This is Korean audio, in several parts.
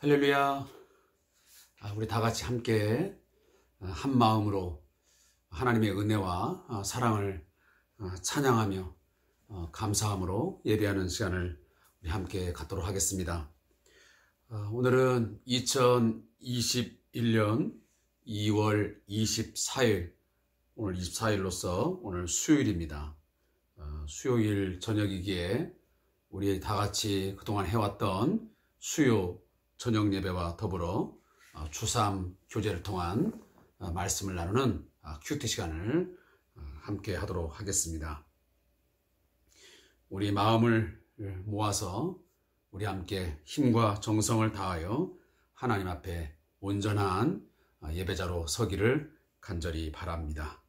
할렐루야. 우리 다 같이 함께 한 마음으로 하나님의 은혜와 사랑을 찬양하며 감사함으로 예배하는 시간을 우리 함께 갖도록 하겠습니다. 오늘은 2021년 2월 24일, 오늘 24일로서 오늘 수요일입니다. 수요일 저녁이기에 우리 다 같이 그동안 해왔던 수요 저녁 예배와 더불어 주3 교제를 통한 말씀을 나누는 큐티 시간을 함께 하도록 하겠습니다. 우리 마음을 모아서 우리 함께 힘과 정성을 다하여 하나님 앞에 온전한 예배자로 서기를 간절히 바랍니다.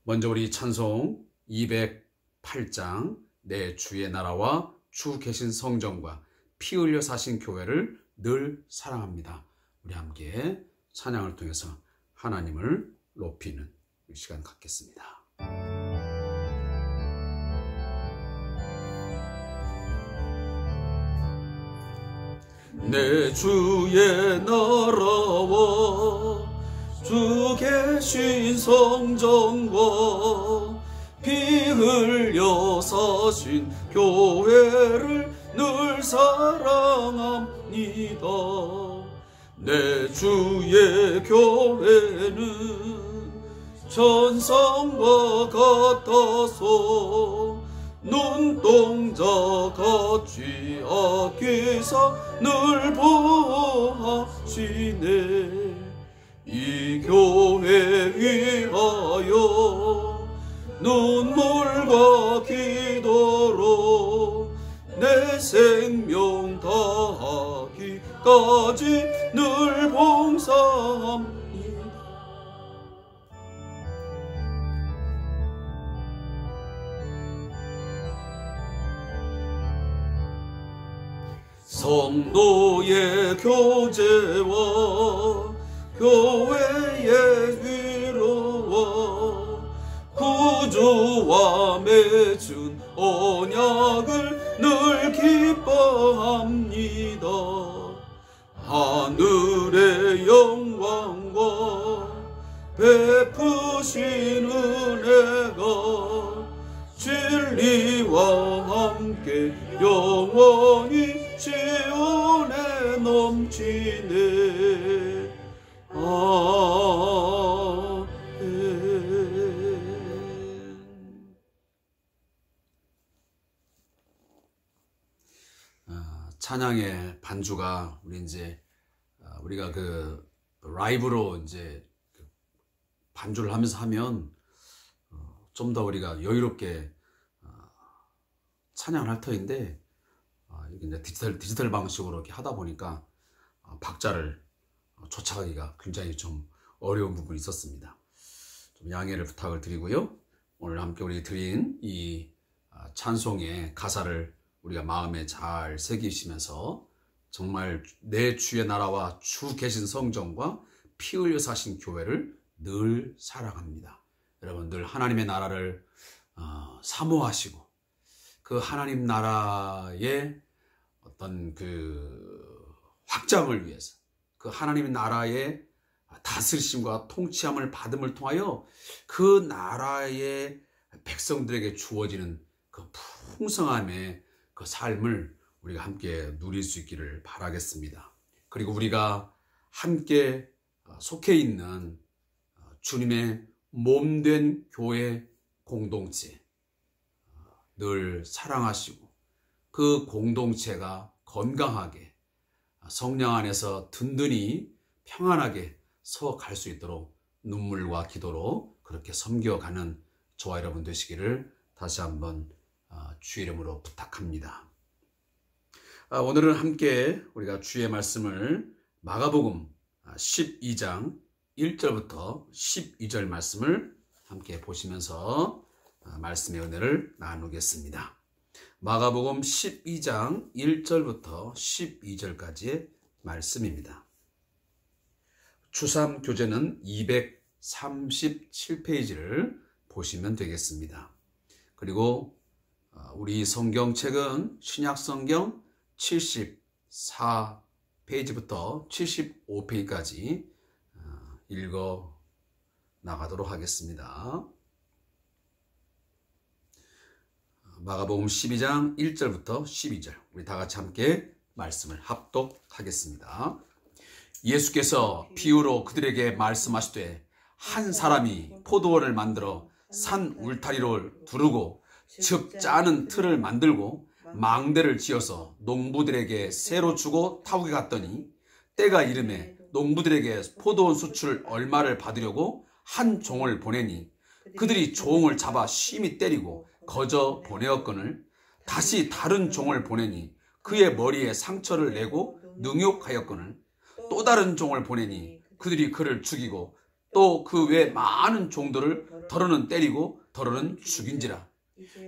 먼저 우리 찬송 208장 내 주의 나라와 주 계신 성전과 피 흘려 사신 교회를 늘 사랑합니다. 우리 함께 찬양을 통해서 하나님을 높이는 시간 갖겠습니다. 내 주의 나라와 주 계신 성전과 피 흘려 사신 교회를 늘 사랑합니다. 내 주의 교회는 천상과 같아서 눈동자 같이 아끼사 늘 보호하시네. 이 교회 위하여 눈물과 기도로 내 생명 다하기까지 늘 봉사합니다. 성도의 교제와 교회의 위로와 구주와 맺은 언약을 늘 기뻐합니다. 하늘의 영광과 베푸신 은혜가 진리와 함께 영원히 시온에 넘치네. 찬양의 반주가 우리가 그 라이브로 반주를 하면서 하면 좀 더 우리가 여유롭게 찬양을 할 터인데 이게 디지털 방식으로 이렇게 하다 보니까 박자를 쫓아가기가 굉장히 좀 어려운 부분이 있었습니다. 좀 양해를 부탁을 드리고요. 오늘 함께 우리 드린 이 찬송의 가사를 우리가 마음에 잘 새기시면서 정말 내 주의 나라와 주 계신 성전과 피 흘려 사신 교회를 늘 사랑합니다. 여러분 늘 하나님의 나라를 사모하시고 그 하나님 나라의 어떤 그 확장을 위해서 그 하나님의 나라의 다스리심과 통치함을 받음을 통하여 그 나라의 백성들에게 주어지는 그 풍성함의 그 삶을 우리가 함께 누릴 수 있기를 바라겠습니다. 그리고 우리가 함께 속해 있는 주님의 몸된 교회 공동체 늘 사랑하시고 그 공동체가 건강하게 성령 안에서 든든히 평안하게 서 갈 수 있도록 눈물과 기도로 그렇게 섬겨가는 저와 여러분 되시기를 다시 한번 주의 이름으로 부탁합니다. 오늘은 함께 우리가 주의 말씀을 마가복음 12장 1절부터 12절 말씀을 함께 보시면서 말씀의 은혜를 나누겠습니다. 마가복음 12장 1절부터 12절까지의 말씀입니다. 주3 교재는 237페이지를 보시면 되겠습니다. 그리고 우리 성경책은 신약성경 74 페이지부터 75페이지까지 읽어 나가도록 하겠습니다. 마가복음 12장 1절부터 12절 우리 다 같이 함께 말씀을 합독하겠습니다. 예수께서 비유로 그들에게 말씀하시되 한 사람이 포도원을 만들어 산 울타리를 두르고 즉 짜는 틀을 만들고 망대를 지어서 농부들에게 새로 주고 타국에 갔더니 때가 이름에 농부들에게 포도원 수출 얼마를 받으려고 한 종을 보내니 그들이 종을 잡아 심히 때리고 거저 보내었거늘 다시 다른 종을 보내니 그의 머리에 상처를 내고 능욕하였거늘 또 다른 종을 보내니 그들이 그를 죽이고 또 그 외 많은 종들을 더러는 때리고 더러는 죽인지라.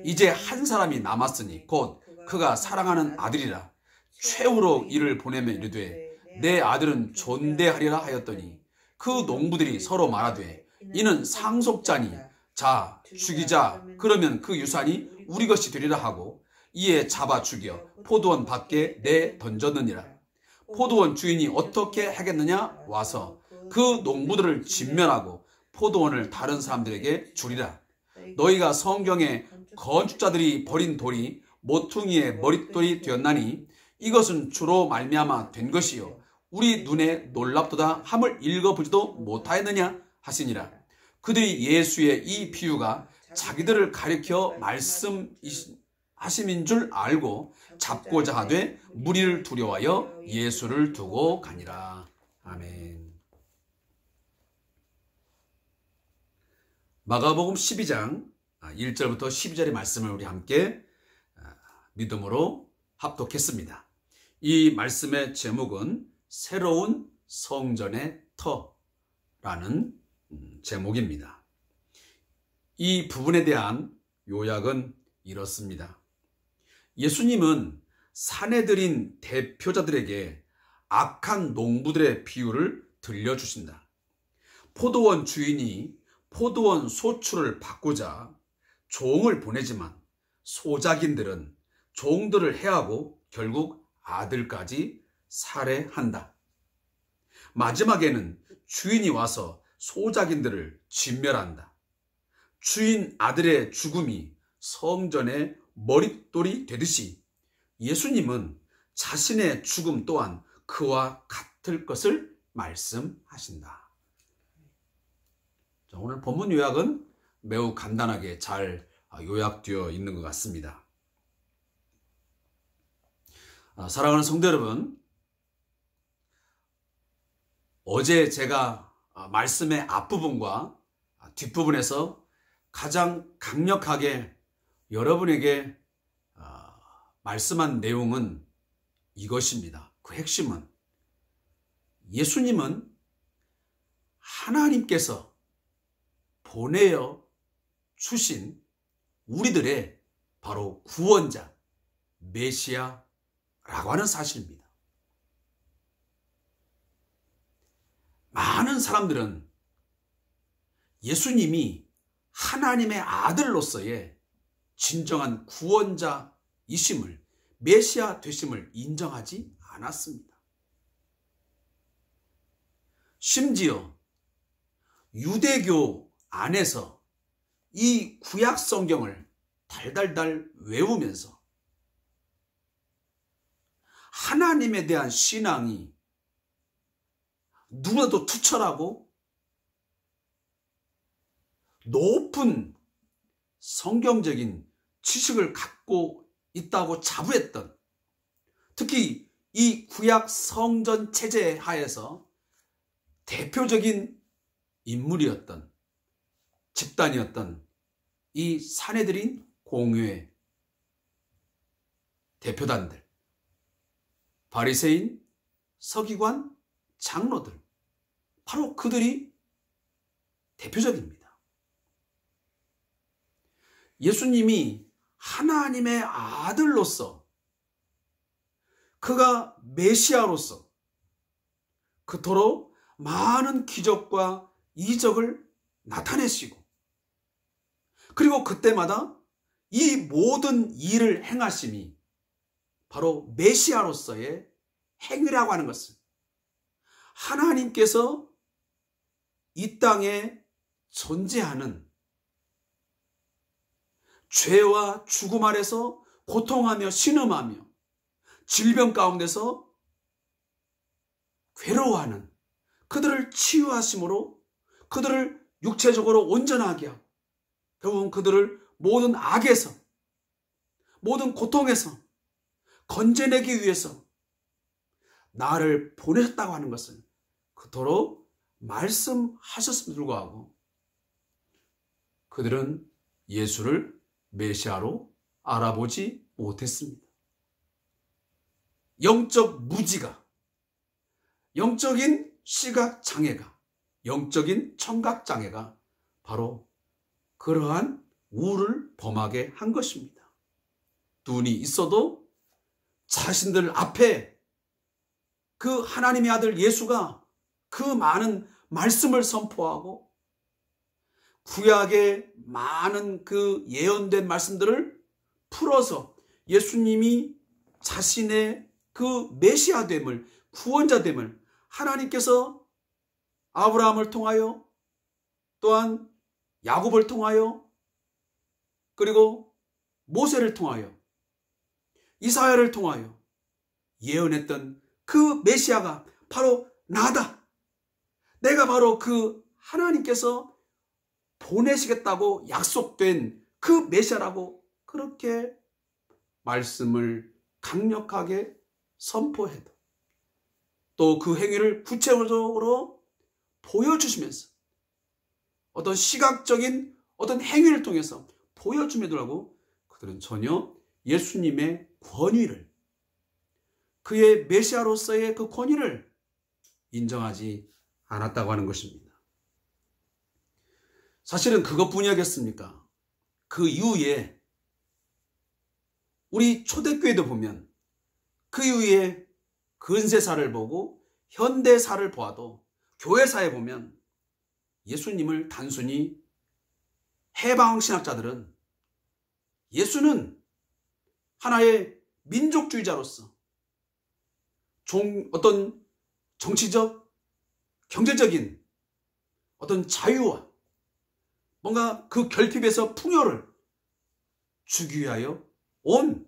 이제 한 사람이 남았으니 곧 그가 사랑하는 아들이라. 최후로 이를 보내며 이르되 내 아들은 존대하리라 하였더니 그 농부들이 서로 말하되 이는 상속자니 자 죽이자 그러면 그 유산이 우리 것이 되리라 하고 이에 잡아 죽여 포도원 밖에 내 던졌느니라. 포도원 주인이 어떻게 하겠느냐 와서 그 농부들을 진멸하고 포도원을 다른 사람들에게 주리라. 너희가 성경에 건축자들이 버린 돌이 모퉁이의 머릿돌이 되었나니 이것은 주로 말미암아 된 것이요 우리 눈에 놀랍도다 함을 읽어보지도 못하였느냐 하시니라. 그들이 예수의 이 비유가 자기들을 가리켜 말씀하심인 줄 알고 잡고자 하되 무리를 두려워하여 예수를 두고 가니라. 아멘. 마가복음 12장 1절부터 12절의 말씀을 우리 함께 믿음으로 합독했습니다. 이 말씀의 제목은 새로운 성전의 터라는 제목입니다. 이 부분에 대한 요약은 이렇습니다. 예수님은 사내들인 대표자들에게 악한 농부들의 비유를 들려주신다. 포도원 주인이 포도원 소출을 받고자 종을 보내지만 소작인들은 종들을 해하고 결국 아들까지 살해한다. 마지막에는 주인이 와서 소작인들을 진멸한다. 주인 아들의 죽음이 성전의 머릿돌이 되듯이 예수님은 자신의 죽음 또한 그와 같을 것을 말씀하신다. 오늘 본문 요약은 매우 간단하게 잘 요약되어 있는 것 같습니다. 사랑하는 성도 여러분, 어제 제가 말씀의 앞부분과 뒷부분에서 가장 강력하게 여러분에게 말씀한 내용은 이것입니다. 그 핵심은 예수님은 하나님께서 보내어 주신 우리들의 바로 구원자, 메시아라고 하는 사실입니다. 많은 사람들은 예수님이 하나님의 아들로서의 진정한 구원자이심을, 메시아 되심을 인정하지 않았습니다. 심지어 유대교 안에서 이 구약 성경을 달달달 외우면서 하나님에 대한 신앙이 누구라도 투철하고 높은 성경적인 지식을 갖고 있다고 자부했던, 특히 이 구약 성전 체제 하에서 대표적인 인물이었던, 집단이었던 이 사내들인 공회 대표단들, 바리새인, 서기관, 장로들, 바로 그들이 대표적입니다. 예수님이 하나님의 아들로서, 그가 메시아로서 그토록 많은 기적과 이적을 나타내시고, 그리고 그때마다 이 모든 일을 행하심이 바로 메시아로서의 행위라고 하는 것은 하나님께서 이 땅에 존재하는 죄와 죽음 아래서 고통하며 신음하며 질병 가운데서 괴로워하는 그들을 치유하심으로 그들을 육체적으로 온전하게 하고 결국은 그들을 모든 악에서 모든 고통에서 건져내기 위해서 나를 보내셨다고 하는 것을 그토록 말씀하셨음에도 불구하고 그들은 예수를 메시아로 알아보지 못했습니다. 영적 무지가, 영적인 시각장애가, 영적인 청각장애가 바로 그러한 우를 범하게 한 것입니다. 눈이 있어도 자신들 앞에 그 하나님의 아들 예수가 그 많은 말씀을 선포하고 구약의 많은 그 예언된 말씀들을 풀어서 예수님이 자신의 그 메시아됨을, 구원자됨을 하나님께서 아브라함을 통하여 또한 야곱을 통하여 그리고 모세를 통하여 이사야를 통하여 예언했던 그 메시아가 바로 나다. 내가 바로 그 하나님께서 보내시겠다고 약속된 그 메시아라고 그렇게 말씀을 강력하게 선포해도 또 그 행위를 구체적으로 보여주시면서 어떤 시각적인 어떤 행위를 통해서 보여줌에도 불구하고 그들은 전혀 예수님의 권위를 그의 메시아로서의 그 권위를 인정하지 않았다고 하는 것입니다. 사실은 그것뿐이겠습니까? 그 이후에 우리 초대교회도 보면 그 이후에 근세사를 보고 현대사를 보아도 교회사에 보면 예수님을 단순히 해방신학자들은 예수는 하나의 민족주의자로서 어떤 정치적, 경제적인 어떤 자유와 뭔가 그 결핍에서 풍요를 주기 위하여 온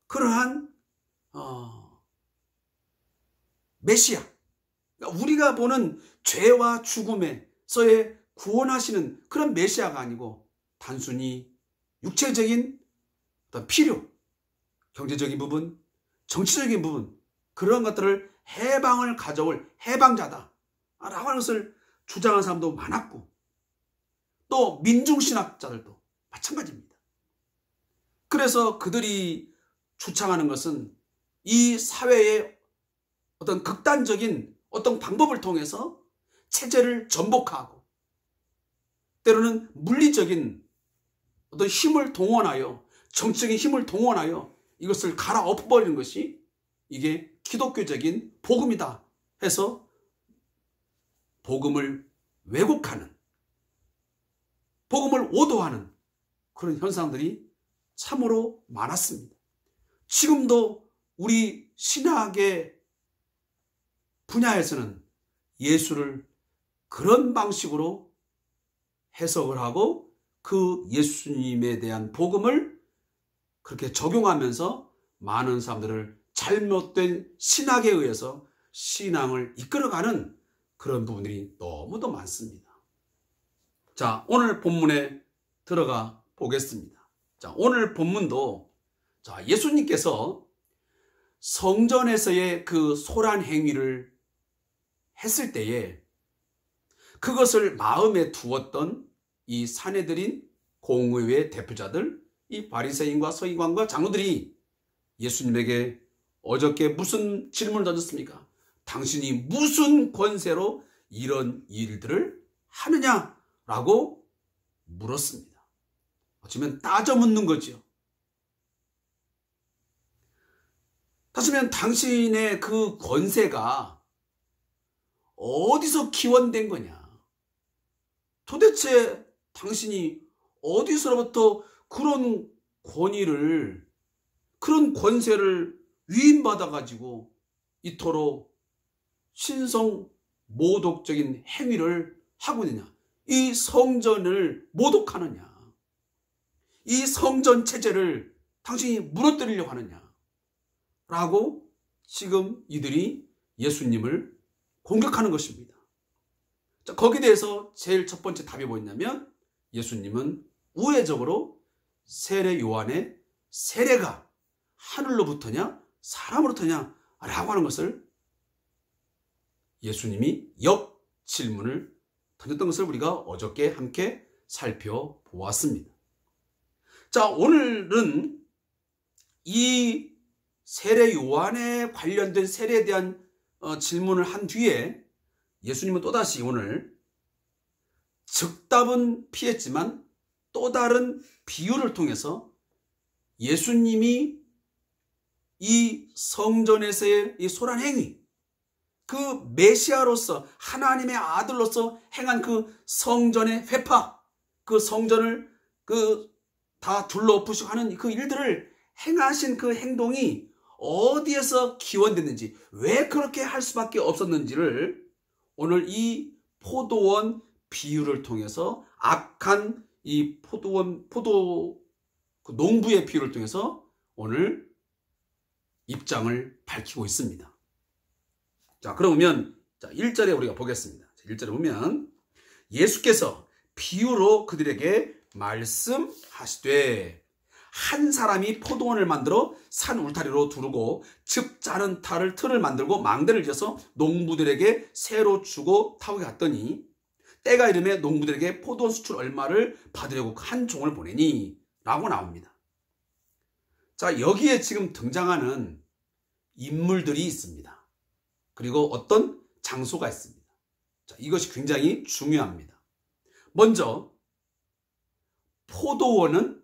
그러한 메시아, 그러니까 우리가 보는 죄와 죽음에서의 구원하시는 그런 메시아가 아니고 단순히 육체적인 어떤 필요, 경제적인 부분, 정치적인 부분 그런 것들을 해방을 가져올 해방자다 라고 하는 것을 주장하는 사람도 많았고 또 민중신학자들도 마찬가지입니다. 그래서 그들이 주창하는 것은 이 사회의 어떤 극단적인 어떤 방법을 통해서 체제를 전복하고 때로는 물리적인 어떤 힘을 동원하여 정치적인 힘을 동원하여 이것을 갈아엎어버리는 것이 이게 기독교적인 복음이다 해서 복음을 왜곡하는 복음을 오도하는 그런 현상들이 참으로 많았습니다. 지금도 우리 신학의 분야에서는 예수를 그런 방식으로 해석을 하고 그 예수님에 대한 복음을 그렇게 적용하면서 많은 사람들을 잘못된 신학에 의해서 신앙을 이끌어가는 그런 부분들이 너무도 많습니다. 자, 오늘 본문에 들어가 보겠습니다. 자, 오늘 본문도 예수님께서 성전에서의 그 소란 행위를 했을 때에 그것을 마음에 두었던 이 산헤드린 공의회 대표자들, 이 바리새인과 서기관과 장로들이 예수님에게 어저께 무슨 질문을 던졌습니까? 당신이 무슨 권세로 이런 일들을 하느냐라고 물었습니다. 어쩌면 따져 묻는 거죠. 따지면 당신의 그 권세가 어디서 기원된 거냐? 도대체 당신이 어디서부터 그런 권위를, 그런 권세를 위임받아가지고 이토록 신성 모독적인 행위를 하고 있느냐? 이 성전을 모독하느냐? 이 성전 체제를 당신이 무너뜨리려고 하느냐? 라고 지금 이들이 예수님을 공격하는 것입니다. 자, 거기에 대해서 제일 첫 번째 답이 뭐였냐면 예수님은 우회적으로 세례 요한의 세례가 하늘로부터냐 사람으로부터냐 라고 하는 것을 예수님이 역 질문을 던졌던 것을 우리가 어저께 함께 살펴보았습니다. 자, 오늘은 이 세례 요한에 관련된 세례에 대한 질문을 한 뒤에 예수님은 또다시 오늘 즉답은 피했지만 또 다른 비유를 통해서 예수님이 이 성전에서의 이 소란 행위, 그 메시아로서 하나님의 아들로서 행한 그 성전의 회파, 그 성전을 다 둘러엎으시고 하는 그 일들을 행하신 그 행동이 어디에서 기원됐는지, 왜 그렇게 할 수밖에 없었는지를 오늘 이 포도원 비유를 통해서 악한 이 그 농부의 비유를 통해서 오늘 입장을 밝히고 있습니다. 자, 그러면 1절에 우리가 보겠습니다. 1절에 보면 예수께서 비유로 그들에게 말씀하시되 한 사람이 포도원을 만들어 산 울타리로 두르고 즙 짜는 틀을 만들고 망대를 지어서 농부들에게 새로 주고 타고 갔더니 때가 이르매 농부들에게 포도원 수출 얼마를 받으려고 한 종을 보내니 라고 나옵니다. 자, 여기에 지금 등장하는 인물들이 있습니다. 그리고 어떤 장소가 있습니다. 자, 이것이 굉장히 중요합니다. 먼저 포도원은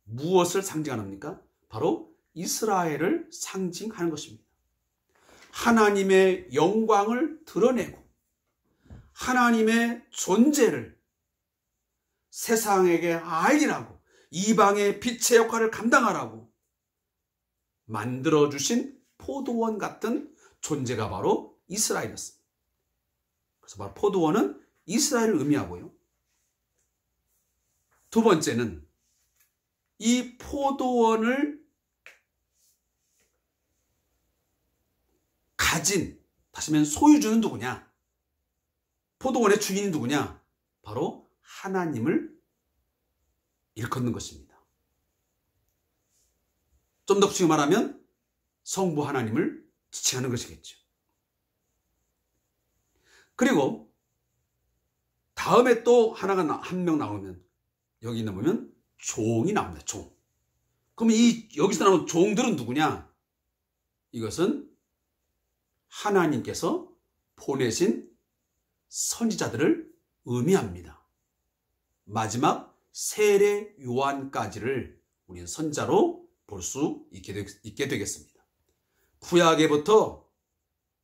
무엇을 상징합니까? 바로 이스라엘을 상징하는 것입니다. 하나님의 영광을 드러내고 하나님의 존재를 세상에게 알리라고, 이방의 빛의 역할을 감당하라고 만들어주신 포도원 같은 존재가 바로 이스라엘이었습니다. 그래서 바로 포도원은 이스라엘을 의미하고요. 두 번째는 이 포도원을 가진, 다시 말하면 소유주는 누구냐? 포도원의 주인이 누구냐? 바로 하나님을 일컫는 것입니다. 좀 더 굳이 말하면 성부 하나님을 지칭하는 것이겠죠. 그리고 다음에 또 하나가 한 명 나오면 여기 있는 보면 종이 나옵니다. 종. 그러면 여기서 나오는 종들은 누구냐? 이것은 하나님께서 보내신 선지자들을 의미합니다. 마지막 세례 요한까지를 우리는 선자로 볼 수 있게 되겠습니다. 구약에부터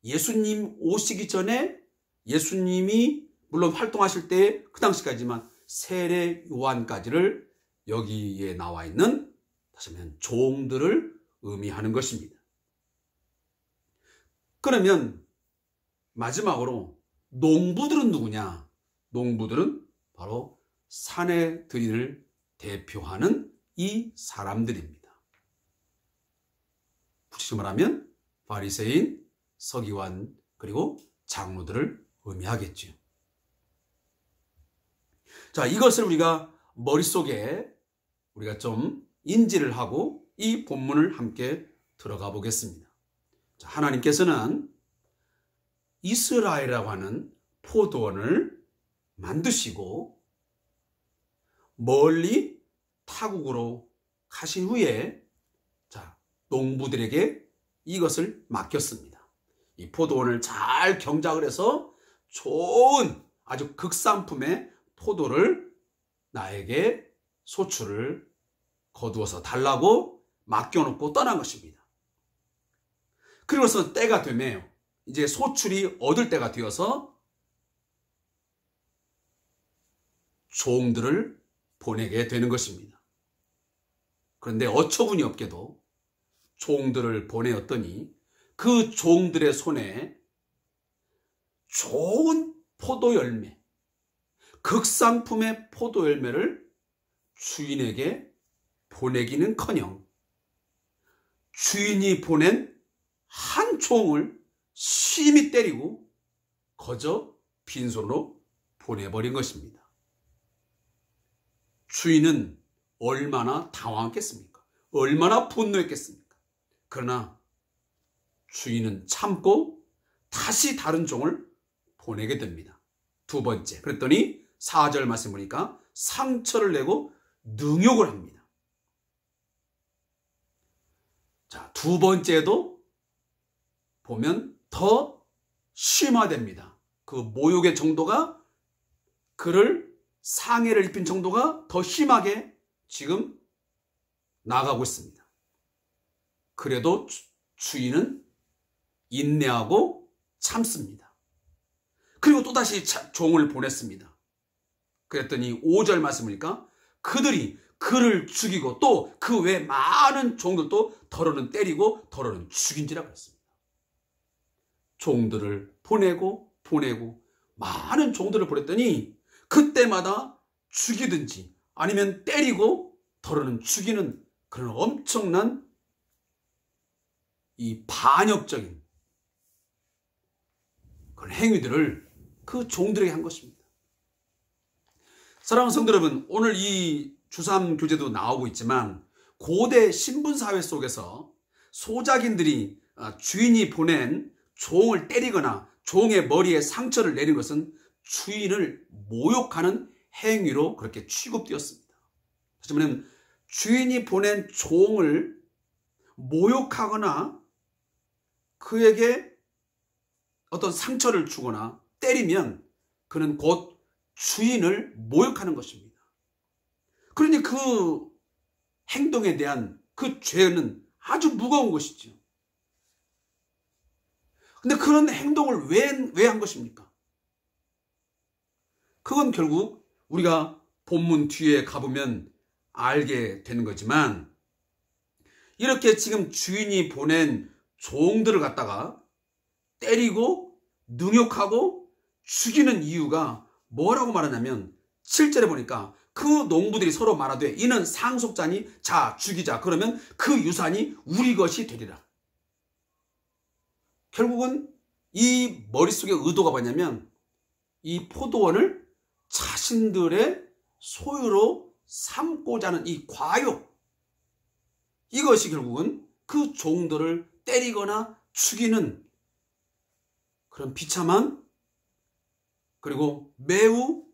예수님 오시기 전에 예수님이 물론 활동하실 때 그 당시까지만 세례 요한까지를 여기에 나와 있는 다시 말하면 종들을 의미하는 것입니다. 그러면 마지막으로 농부들은 누구냐? 농부들은 바로 사내들인을 대표하는 이 사람들입니다. 굳이 말하면 바리새인, 서기관, 그리고 장로들을 의미하겠죠. 자, 이것을 우리가 머릿속에 우리가 좀 인지를 하고 이 본문을 함께 들어가 보겠습니다. 자, 하나님께서는 이스라엘이라고 하는 포도원을 만드시고 멀리 타국으로 가신 후에 자, 농부들에게 이것을 맡겼습니다. 이 포도원을 잘 경작을 해서 좋은 아주 극상품의 포도를 나에게 소출을 거두어서 달라고 맡겨놓고 떠난 것입니다. 그리고서 때가 되면 이제 소출이 얻을 때가 되어서 종들을 보내게 되는 것입니다. 그런데 어처구니 없게도 종들을 보내었더니 그 종들의 손에 좋은 포도 열매, 극상품의 포도 열매를 주인에게 보내기는커녕 주인이 보낸 한 종을 심히 때리고 거저 빈손으로 보내버린 것입니다. 주인은 얼마나 당황했겠습니까? 얼마나 분노했겠습니까? 그러나 주인은 참고 다시 다른 종을 보내게 됩니다. 두 번째, 그랬더니 4절 말씀 보니까 상처를 내고 능욕을 합니다. 자, 두 번째도 보면 더 심화됩니다. 그 모욕의 정도가, 그를 상해를 입힌 정도가 더 심하게 지금 나가고 있습니다. 그래도 주인은 인내하고 참습니다. 그리고 또다시 종을 보냈습니다. 그랬더니 5절 말씀이니까 그들이 그를 죽이고 또 그 외 많은 종들도 더러는 때리고 더러는 죽인지라 그랬습니다. 종들을 보내고 많은 종들을 보냈더니 그때마다 죽이든지 아니면 때리고 더러는 죽이는 그런 엄청난 이 반역적인 그런 행위들을 그 종들에게 한 것입니다. 사랑하는 성도 여러분, 오늘 이 주3 교재도 나오고 있지만 고대 신분사회 속에서 소작인들이 주인이 보낸 종을 때리거나 종의 머리에 상처를 내린 것은 주인을 모욕하는 행위로 그렇게 취급되었습니다. 다시 말하면 주인이 보낸 종을 모욕하거나 그에게 어떤 상처를 주거나 때리면 그는 곧 주인을 모욕하는 것입니다. 그러니 그 행동에 대한 그 죄는 아주 무거운 것이죠. 근데 그런 행동을 왜 한 것입니까? 그건 결국 우리가 본문 뒤에 가보면 알게 되는 거지만, 이렇게 지금 주인이 보낸 종들을 갖다가 때리고 능욕하고 죽이는 이유가 뭐라고 말하냐면 7절에 보니까 그 농부들이 서로 말하되 이는 상속자니 자 죽이자, 그러면 그 유산이 우리 것이 되리라. 결국은 이 머릿속에 의도가 뭐냐면 이 포도원을 자신들의 소유로 삼고자 하는 이 과욕, 이것이 결국은 그 종들을 때리거나 죽이는 그런 비참한, 그리고 매우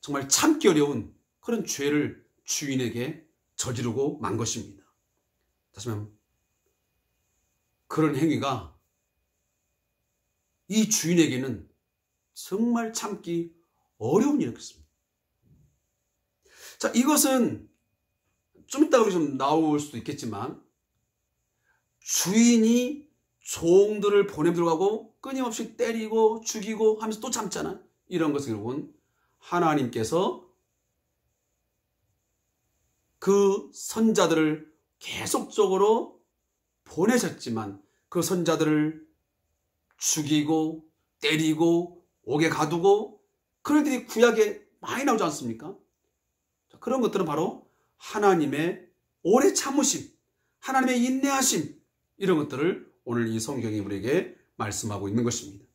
정말 참기 어려운 그런 죄를 주인에게 저지르고 만 것입니다. 다시 말하면 그런 행위가 이 주인에게는 정말 참기 어려운 일이었습니다. 자, 이것은 좀 이따 우리 좀 나올 수도 있겠지만, 주인이 종들을 보내들고 가고 끊임없이 때리고 죽이고 하면서 또 참잖아. 이런 것은 결국은 하나님께서 그 선자들을 계속적으로 보내셨지만 그 선자들을 죽이고 때리고 옥에 가두고 그런 일이 구약에 많이 나오지 않습니까? 그런 것들은 바로 하나님의 오래 참으심, 하나님의 인내하심, 이런 것들을 오늘 이 성경이 우리에게 말씀하고 있는 것입니다.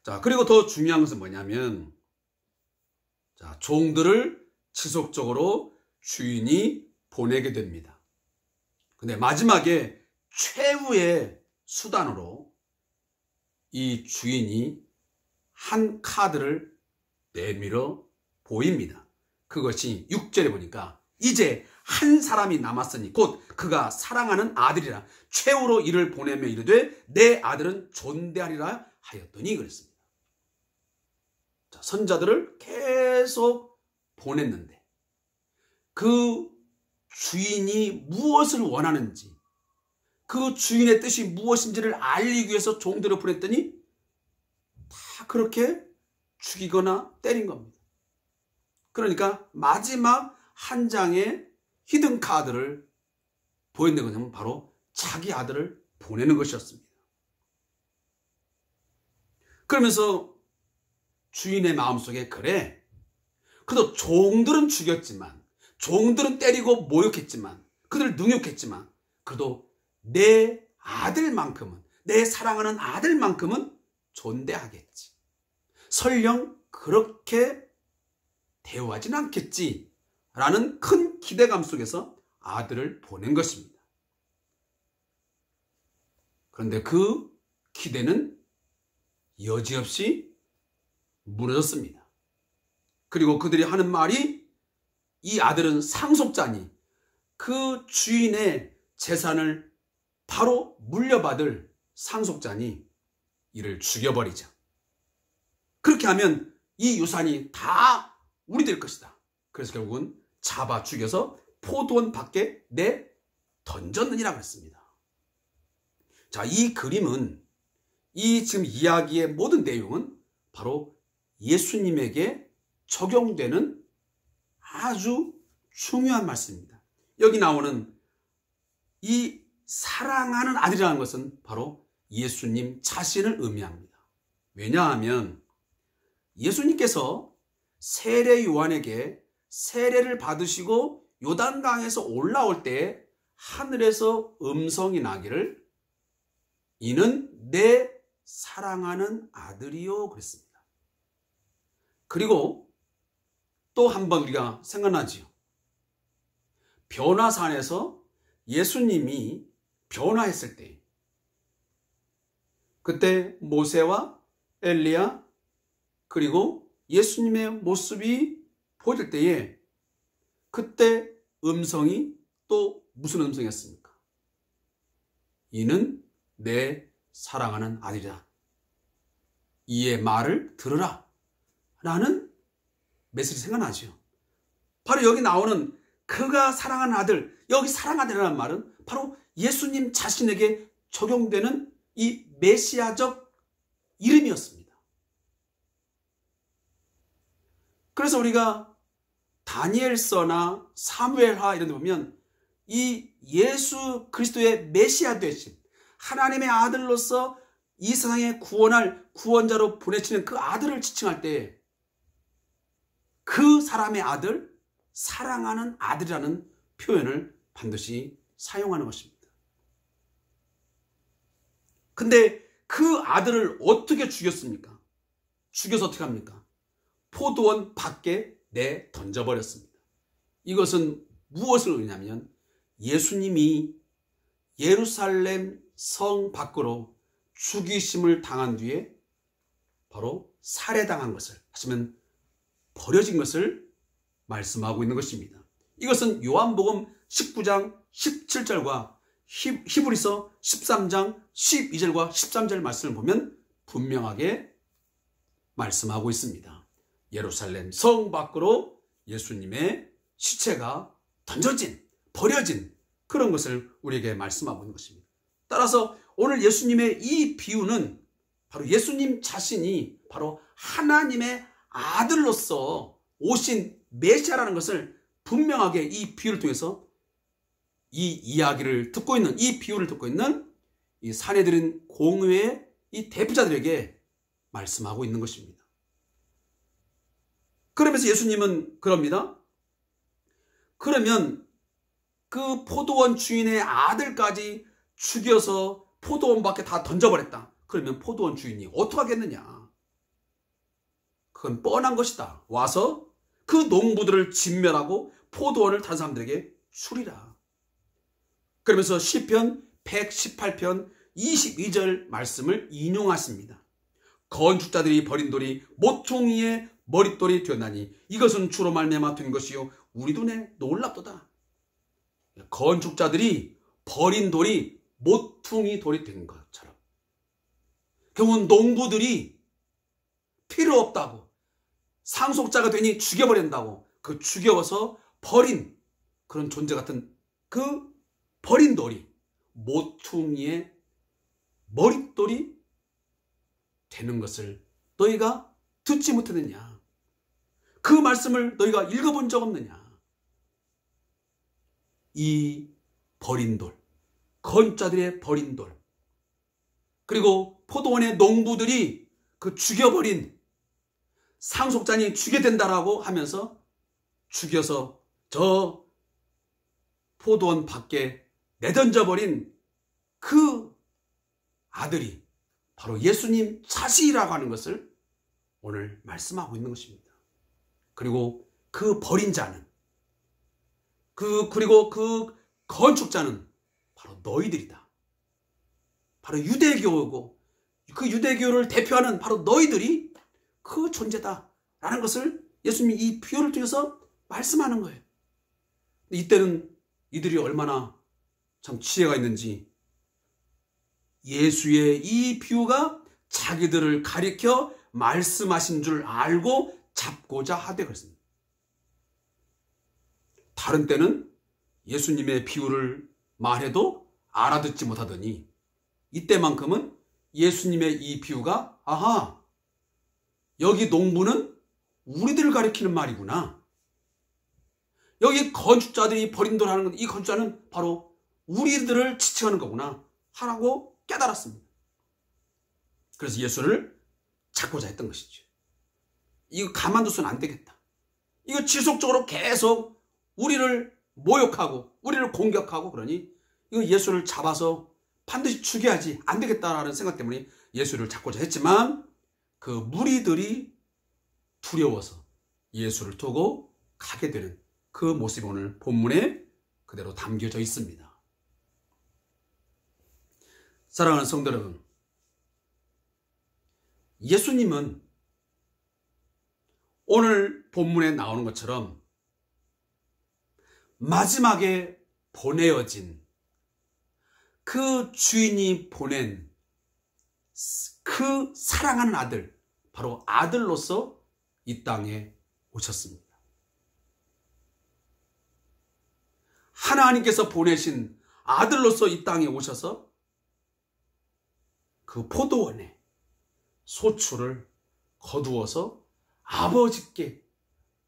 자, 그리고 더 중요한 것은 뭐냐면, 자, 종들을 지속적으로 주인이 보내게 됩니다. 근데 마지막에 최후의 수단으로 이 주인이 한 카드를 내밀어 보입니다. 그것이 6절에 보니까 이제 한 사람이 남았으니 곧 그가 사랑하는 아들이라 최후로 이를 보내며 이르되 내 아들은 존대하리라 하였더니 그랬습니다. 자, 선자들을 계속 보냈는데 그 주인이 무엇을 원하는지, 그 주인의 뜻이 무엇인지를 알리기 위해서 종들을 보냈더니 다 그렇게 죽이거나 때린 겁니다. 그러니까 마지막 한 장의 히든 카드를 보였는 것은 바로 자기 아들을 보내는 것이었습니다. 그러면서 주인의 마음속에 그래, 그래도 종들은 죽였지만, 종들은 때리고 모욕했지만, 그들을 능욕했지만, 그래도 내 아들만큼은, 내 사랑하는 아들만큼은 존대하겠지. 설령 그렇게 대우하진 않겠지 라는 큰 기대감 속에서 아들을 보낸 것입니다. 그런데 그 기대는 여지없이 무너졌습니다. 그리고 그들이 하는 말이 이 아들은 상속자니 그 주인의 재산을 바로 물려받을 상속자니 이를 죽여버리자. 그렇게 하면 이 유산이 다 우리 될 것이다. 그래서 결국은 잡아 죽여서 포도원 밖에 던졌느니라고 했습니다. 자, 이 그림은, 이 지금 이야기의 모든 내용은 바로 예수님에게 적용되는 아주 중요한 말씀입니다. 여기 나오는 이 사랑하는 아들이라는 것은 바로 예수님 자신을 의미합니다. 왜냐하면 예수님께서 세례 요한에게 세례를 받으시고 요단강에서 올라올 때 하늘에서 음성이 나기를 이는 내 사랑하는 아들이요 그랬습니다. 그리고 또 한 번 우리가 생각나지요. 변화산에서 예수님이 변화했을 때, 그때 모세와 엘리야 그리고 예수님의 모습이 보일 때에 그때 음성이 또 무슨 음성이었습니까? 이는 내 사랑하는 아들이다. 이의 말을 들으라 라는 메시지 생각나죠. 바로 여기 나오는 그가 사랑하는 아들, 여기 사랑하는 말은 바로 예수님 자신에게 적용되는 이 메시아적 이름이었습니다. 그래서 우리가 다니엘서나 사무엘하 이런 데 보면 이 예수 그리스도의 메시아 되신 하나님의 아들로서 이 세상에 구원할 구원자로 보내시는 그 아들을 지칭할 때 그 사람의 아들, 사랑하는 아들이라는 표현을 반드시 사용하는 것입니다. 근데 그 아들을 어떻게 죽였습니까? 죽여서 어떻게 합니까? 포도원 밖에 던져버렸습니다. 이것은 무엇을 의미하냐면 예수님이 예루살렘 성 밖으로 죽이심을 당한 뒤에 바로 살해당한 것을, 하시면 버려진 것을 말씀하고 있는 것입니다. 이것은 요한복음 19장 17절과 히브리서 13장 12절과 13절 말씀을 보면 분명하게 말씀하고 있습니다. 예루살렘 성 밖으로 예수님의 시체가 던져진, 버려진 그런 것을 우리에게 말씀하고 있는 것입니다. 따라서 오늘 예수님의 이 비유는 바로 예수님 자신이 바로 하나님의 아들로서 오신 메시아라는 것을 분명하게 이 비유를 통해서 이 이야기를 듣고 있는, 이 비유를 듣고 있는 이 산헤드린 공회의 이 대표자들에게 말씀하고 있는 것입니다. 그러면서 예수님은 그럽니다. 그러면 그 포도원 주인의 아들까지 죽여서 포도원 밖에 다 던져버렸다. 그러면 포도원 주인이 어떡하겠느냐. 그건 뻔한 것이다. 와서 그 농부들을 진멸하고 포도원을 다른 사람들에게 주리라. 그러면서 시편 118편 22절 말씀을 인용하십니다. 건축자들이 버린 돌이 모퉁이의 머릿돌이 되었나니 이것은 주로 말미암아 된 것이요 우리 눈에 놀랍도다. 건축자들이 버린 돌이 모퉁이 돌이 된 것처럼 결국은 농부들이 필요 없다고, 상속자가 되니 죽여버린다고 그 죽여서 버린 그런 존재 같은 그 버린 돌이 모퉁이의 머릿돌이 되는 것을 너희가 듣지 못했느냐? 그 말씀을 너희가 읽어본 적 없느냐? 이 버린 돌, 건축자들의 버린 돌, 그리고 포도원의 농부들이 그 죽여버린 상속자니 죽여야 된다라고 하면서 죽여서 저 포도원 밖에 내던져버린 그 아들이 바로 예수님 자신이라고 하는 것을 오늘 말씀하고 있는 것입니다. 그리고 그 버린 자는 그리고 그 건축자는 바로 너희들이다. 바로 유대교고 그 유대교를 대표하는 바로 너희들이 그 존재다라는 것을 예수님이 이 비유를 통해서 말씀하는 거예요. 이때는 이들이 얼마나 참 지혜가 있는지 예수의 이 비유가 자기들을 가리켜 말씀하신 줄 알고 잡고자 하되 그랬습니다. 다른 때는 예수님의 비유를 말해도 알아듣지 못하더니 이때만큼은 예수님의 이 비유가 아하, 여기 농부는 우리들을 가리키는 말이구나. 여기 건축자들이 버린 돌 하는 건 이 건축자는 바로 우리들을 지칭하는 거구나 하라고 깨달았습니다. 그래서 예수를 찾고자 했던 것이죠. 이거 가만둬서는 안 되겠다. 이거 지속적으로 계속 우리를 모욕하고 우리를 공격하고 그러니 이거 예수를 잡아서 반드시 죽여야지 안 되겠다라는 생각 때문에 예수를 찾고자 했지만 그 무리들이 두려워서 예수를 두고 가게 되는 그 모습이 오늘 본문에 그대로 담겨져 있습니다. 사랑하는 성도 여러분, 예수님은 오늘 본문에 나오는 것처럼 마지막에 보내어진 그 주인이 보낸 그 사랑하는 아들, 바로 아들로서 이 땅에 오셨습니다. 하나님께서 보내신 아들로서 이 땅에 오셔서 그 포도원에 소출을 거두어서 아버지께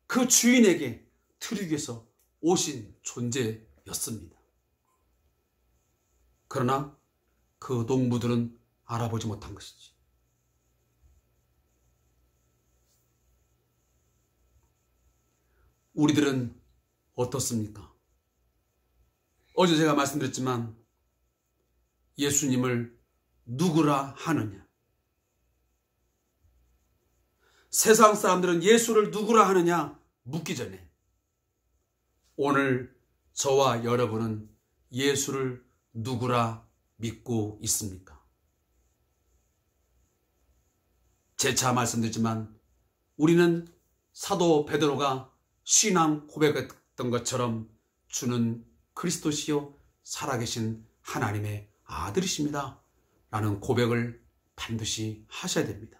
그 주인에게 드리기 위해서 오신 존재였습니다. 그러나 그 농부들은 알아보지 못한 것이지. 우리들은 어떻습니까? 어제 제가 말씀드렸지만 예수님을 누구라 하느냐? 세상 사람들은 예수를 누구라 하느냐 묻기 전에 오늘 저와 여러분은 예수를 누구라 믿고 있습니까? 재차 말씀드리지만 우리는 사도 베드로가 신앙 고백했던 것처럼 주는 그리스도시요 살아계신 하나님의 아들이십니다 라는 고백을 반드시 하셔야 됩니다.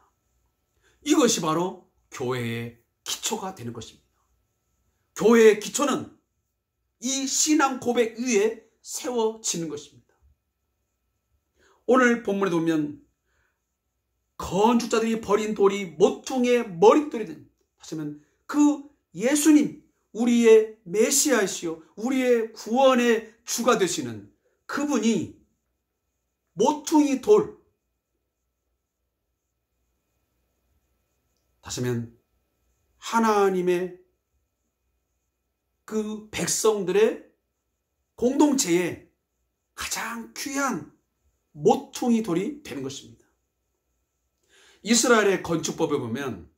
이것이 바로 교회의 기초가 되는 것입니다. 교회의 기초는 이 신앙 고백 위에 세워지는 것입니다. 오늘 본문에 보면 건축자들이 버린 돌이 모퉁이의 머릿돌이 된, 다시 말하면 그 예수님, 우리의 메시아이시요 우리의 구원의 주가 되시는 그분이 모퉁이 돌, 다시 말하면 하나님의 그 백성들의 공동체에 가장 귀한 모퉁이 돌이 되는 것입니다. 이스라엘의 건축법에 보면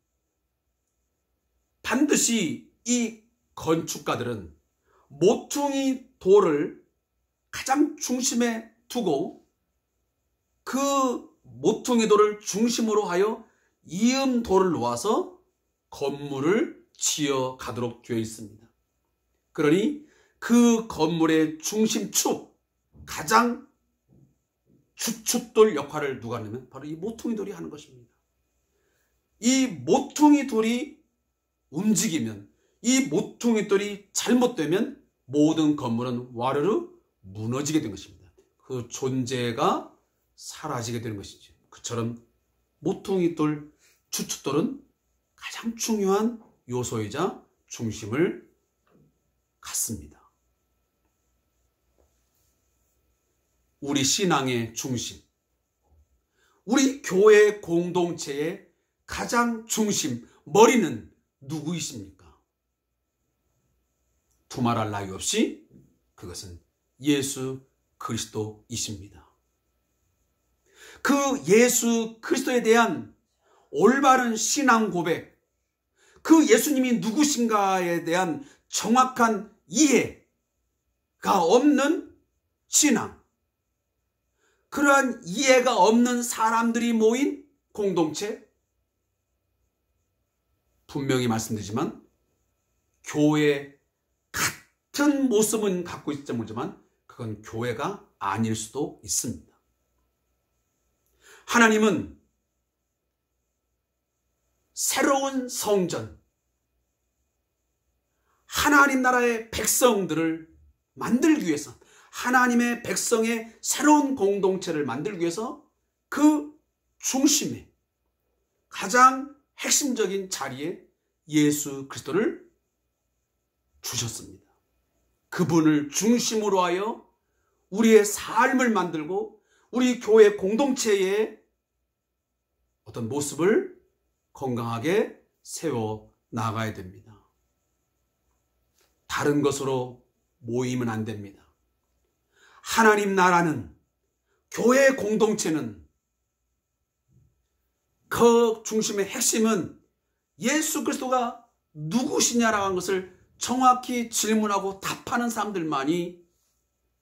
반드시 이 건축가들은 모퉁이 돌을 가장 중심에 두고 그 모퉁이 돌을 중심으로 하여 이음 돌을 놓아서 건물을 지어 가도록 되어 있습니다. 그러니 그 건물의 중심축, 가장 주춧돌 역할을 누가 하냐면 바로 이 모퉁이 돌이 하는 것입니다. 이 모퉁이 돌이 움직이면, 이 모퉁이 돌이 잘못되면 모든 건물은 와르르 무너지게 된 것입니다. 그 존재가 사라지게 되는 것이죠. 그처럼 모퉁이 돌, 주춧돌은 가장 중요한 요소이자 중심을 갖습니다. 우리 신앙의 중심, 우리 교회 공동체의 가장 중심, 머리는 누구이십니까? 두말할 나위 없이 그것은 예수 그리스도이십니다. 그 예수 그리스도에 대한 올바른 신앙 고백, 그 예수님이 누구신가에 대한 정확한 이해가 없는 신앙, 그러한 이해가 없는 사람들이 모인 공동체, 분명히 말씀드리지만 교회 같은 모습은 갖고 있을지 모르지만 그건 교회가 아닐 수도 있습니다. 하나님은 새로운 성전, 하나님 나라의 백성들을 만들기 위해서, 하나님의 백성의 새로운 공동체를 만들기 위해서 그 중심에 가장 핵심적인 자리에 예수 그리스도를 주셨습니다. 그분을 중심으로 하여 우리의 삶을 만들고 우리 교회 공동체의 어떤 모습을 건강하게 세워 나가야 됩니다. 다른 것으로 모이면 안 됩니다. 하나님 나라는, 교회 공동체는, 그 중심의 핵심은 예수 그리스도가 누구시냐라고 하는 것을 정확히 질문하고 답하는 사람들만이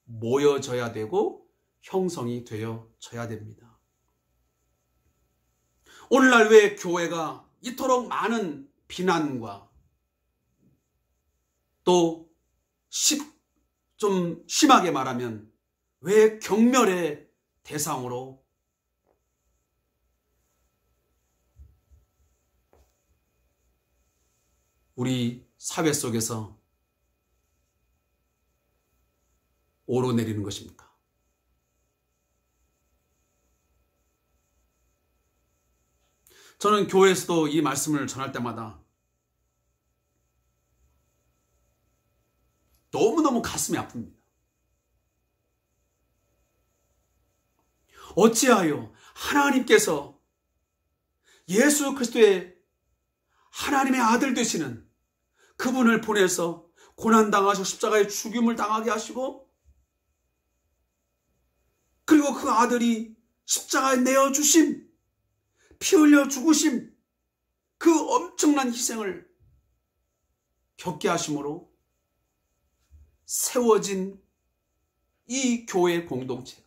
모여져야 되고 형성이 되어져야 됩니다. 오늘날 왜 교회가 이토록 많은 비난과 또 좀 심하게 말하면 왜 경멸의 대상으로 우리 사회 속에서 오르내리는 것입니까? 저는 교회에서도 이 말씀을 전할 때마다 너무너무 가슴이 아픕니다. 어찌하여 하나님께서 예수 그리스도의 하나님의 아들 되시는 그분을 보내서 고난당하시고 십자가에 죽임을 당하게 하시고, 그리고 그 아들이 십자가에 내어주심, 피 흘려 죽으심, 그 엄청난 희생을 겪게 하심으로 세워진 이 교회 공동체,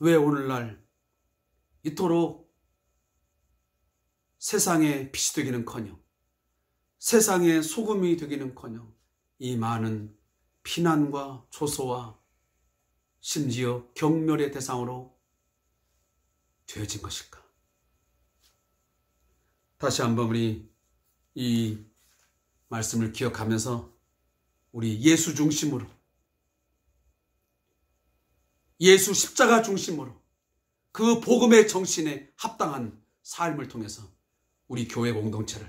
왜 오늘날 이토록 세상의 빛이 되기는커녕, 세상의 소금이 되기는커녕 이 많은 비난과 조소와 심지어 경멸의 대상으로 되어진 것일까? 다시 한번 우리 이 말씀을 기억하면서 우리 예수 중심으로, 예수 십자가 중심으로 그 복음의 정신에 합당한 삶을 통해서 우리 교회 공동체를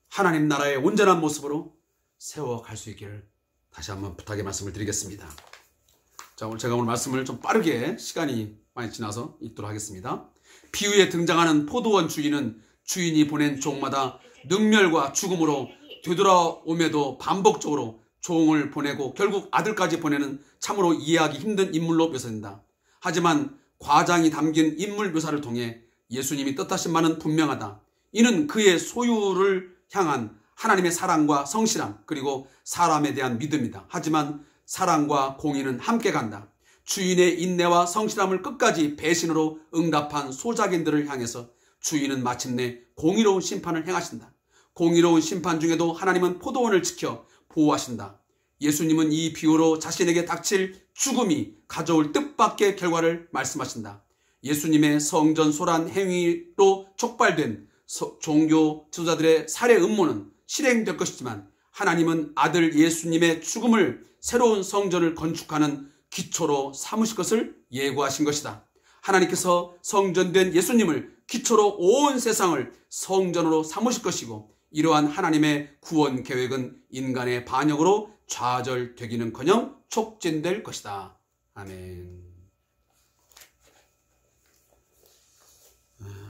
하나님 나라의 온전한 모습으로 세워갈 수 있기를 다시 한번 부탁의 말씀을 드리겠습니다. 자, 오늘 제가 오늘 말씀을 좀 빠르게, 시간이 많이 지나서 읽도록 하겠습니다. 비유에 등장하는 포도원 주인은 주인이 보낸 종마다 능멸과 죽음으로 되돌아옴에도 반복적으로 종을 보내고 결국 아들까지 보내는 참으로 이해하기 힘든 인물로 묘사된다. 하지만 과장이 담긴 인물 묘사를 통해 예수님이 뜻하신 바는 분명하다. 이는 그의 소유를 향한 하나님의 사랑과 성실함, 그리고 사람에 대한 믿음이다. 하지만 사랑과 공의는 함께 간다. 주인의 인내와 성실함을 끝까지 배신으로 응답한 소작인들을 향해서 주인은 마침내 공의로운 심판을 행하신다. 공의로운 심판 중에도 하나님은 포도원을 지켜 보호하신다. 예수님은 이 비유로 자신에게 닥칠 죽음이 가져올 뜻밖의 결과를 말씀하신다. 예수님의 성전소란 행위로 촉발된 종교 지도자들의 살해 음모는 실행될 것이지만 하나님은 아들 예수님의 죽음을 새로운 성전을 건축하는 기초로 삼으실 것을 예고하신 것이다. 하나님께서 성전된 예수님을 기초로 온 세상을 성전으로 삼으실 것이고, 이러한 하나님의 구원 계획은 인간의 반역으로 좌절되기는커녕 촉진될 것이다. 아멘.